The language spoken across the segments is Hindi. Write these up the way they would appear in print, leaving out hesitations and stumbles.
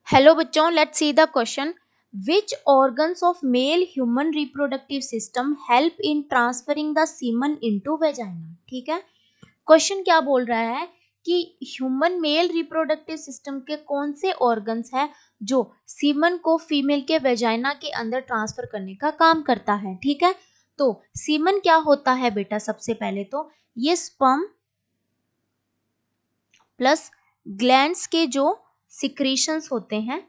हेलो बच्चों, let's see the question. Which organs of male human reproductive system help in transferring the semen into vagina. ठीक है, क्वेश्चन क्या बोल रहा है कि ह्यूमन मेल रिप्रोडक्टिव सिस्टम के कौन से ऑर्गन्स है जो सीमन को फीमेल के वेजाइना के अंदर ट्रांसफर करने का काम करता है। ठीक है, तो सीमन क्या होता है बेटा? सबसे पहले तो ये स्पर्म प्लस ग्लैंड्स के जो सिक्रीशंस होते हैं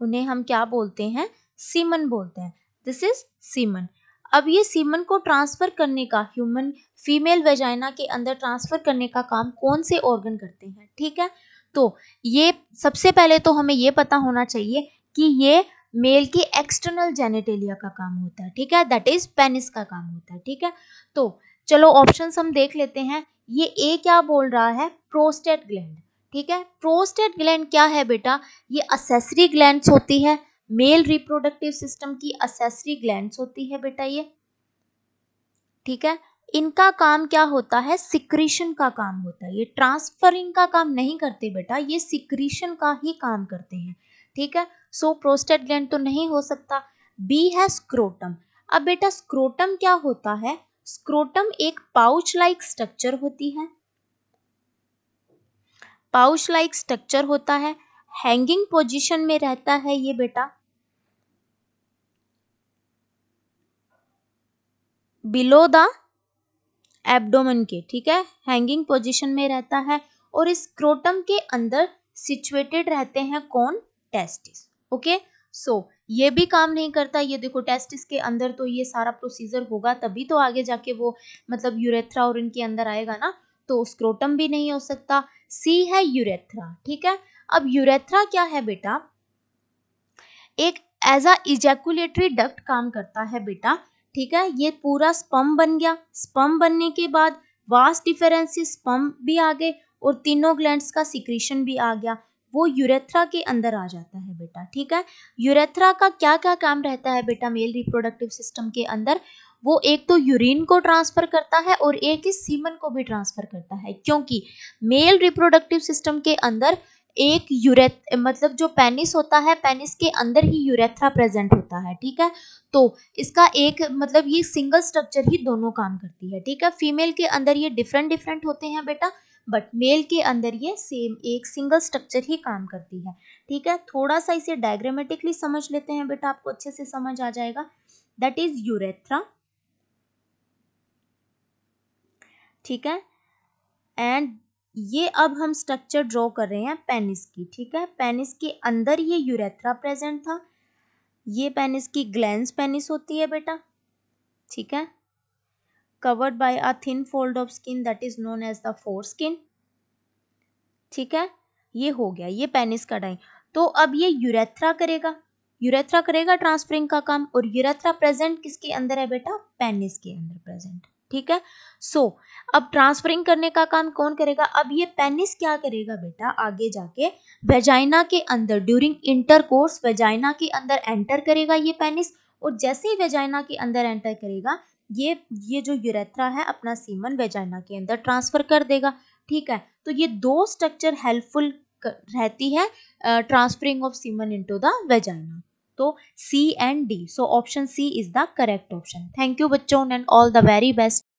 उन्हें हम क्या बोलते हैं? सीमन बोलते हैं। This is semen. अब ये सीमन को ट्रांसफर करने का, ह्यूमन फीमेल वेजाइना के अंदर ट्रांसफर करने का काम कौन से ऑर्गन करते हैं? ठीक है, तो ये सबसे पहले तो हमें ये पता होना चाहिए कि ये मेल की एक्सटर्नल जेनिटेलिया का काम होता है। ठीक है, दैट इज पेनिस का काम होता है। ठीक है, तो चलो ऑप्शंस हम देख लेते हैं। ये ए क्या बोल रहा है? Prostate gland. ठीक है, प्रोस्टेट ग्लैंड क्या है बेटा? ये असेसरी ग्लैंड्स होती है, मेल रिप्रोडक्टिव सिस्टम की असेसरी ग्लैंड्स होती है बेटा ये। ठीक है, इनका काम क्या होता है? सिक्रीशन का काम होता है। ये ट्रांसफरिंग का काम नहीं करते बेटा, ये सिक्रीशन का ही काम करते हैं। ठीक है, सो प्रोस्टेट ग्लैंड तो नहीं हो सकता। बी है स्क्रोटम। अब बेटा स्क्रोटम क्या होता है? स्क्रोटम एक पाउच लाइक स्ट्रक्चर होती है, पाउच लाइक स्ट्रक्चर होता है, हैंगिंग पोजीशन में रहता है ये बेटा, बिलो द एब्डोमेन के। ठीक है, हैंगिंग पोजीशन में रहता है और इस स्क्रोटम के अंदर सिचुएटेड रहते हैं कौन? टेस्टिस। ओके, सो ये भी काम नहीं करता। ये देखो टेस्टिस के अंदर तो ये सारा प्रोसीजर होगा तभी तो आगे जाके वो मतलब यूरेथ्रा और इनके अंदर आएगा ना, तो स्क्रोटम भी नहीं हो सकता। सी है यूरेथ्रा। ठीक है, अब यूरेथ्रा क्या है बेटा? एक एज अ इजैकुलेटरी डक्ट काम करता है बेटा। ठीक है, ये पूरा स्पर्म बन गया, स्पर्म बनने के बाद वास्ट डिफरेंसेस स्पर्म भी आ गए और तीनों ग्लैंड्स का सिक्रीशन भी आ गया, वो यूरेथ्रा के अंदर आ जाता है बेटा। ठीक है, यूरेथ्रा का क्या क्या काम रहता है बेटा मेल रिप्रोडक्टिव सिस्टम के अंदर? वो एक तो यूरिन को ट्रांसफर करता है और एक ही सीमन को भी ट्रांसफर करता है, क्योंकि मेल रिप्रोडक्टिव सिस्टम के अंदर एक मतलब जो पेनिस होता है, पेनिस के अंदर ही यूरेथ्रा प्रेजेंट होता है। ठीक है, तो इसका एक मतलब ये सिंगल स्ट्रक्चर ही दोनों काम करती है। ठीक है, फीमेल के अंदर ये डिफरेंट डिफरेंट होते हैं बेटा, बट मेल के अंदर ये सेम एक सिंगल स्ट्रक्चर ही काम करती है। ठीक है, थोड़ा सा इसे डायग्रामेटिकली समझ लेते हैं बेटा, आपको अच्छे से समझ आ जाएगा। That is urethra. ठीक है, एंड ये अब हम स्ट्रक्चर ड्रॉ कर रहे हैं पेनिस की। ठीक है, पेनिस के अंदर ये यूरेथ्रा प्रेजेंट था, ये पेनिस की ग्लैंस पेनिस होती है बेटा। ठीक है, covered by a thin fold of skin that is known as the foreskin. ठीक है, ये हो गया ये पेनिस का डाई। तो अब ये यूरेथ्रा करेगा, यूरेथ्रा करेगा ट्रांसफरिंग का काम, और यूरेथ्रा प्रेजेंट किसके अंदर है बेटा? पेनिस के अंदर प्रेजेंट। ठीक है, सो अब ट्रांसफरिंग करने का काम कौन करेगा? अब ये पेनिस क्या करेगा बेटा आगे जाके? वेजाइना के अंदर ड्यूरिंग इंटरकोर्स वेजाइना के अंदर एंटर करेगा ये पेनिस, और जैसे ही वेजाइना के अंदर एंटर करेगा ये जो यूरेथ्रा है अपना सीमन वेजाइना के अंदर ट्रांसफर कर देगा। ठीक है, तो ये दो स्ट्रक्चर हेल्पफुल रहती है transferring of semen into the vagina. तो C and D, so option C is the correct option. Thank you बच्चों and all the very best.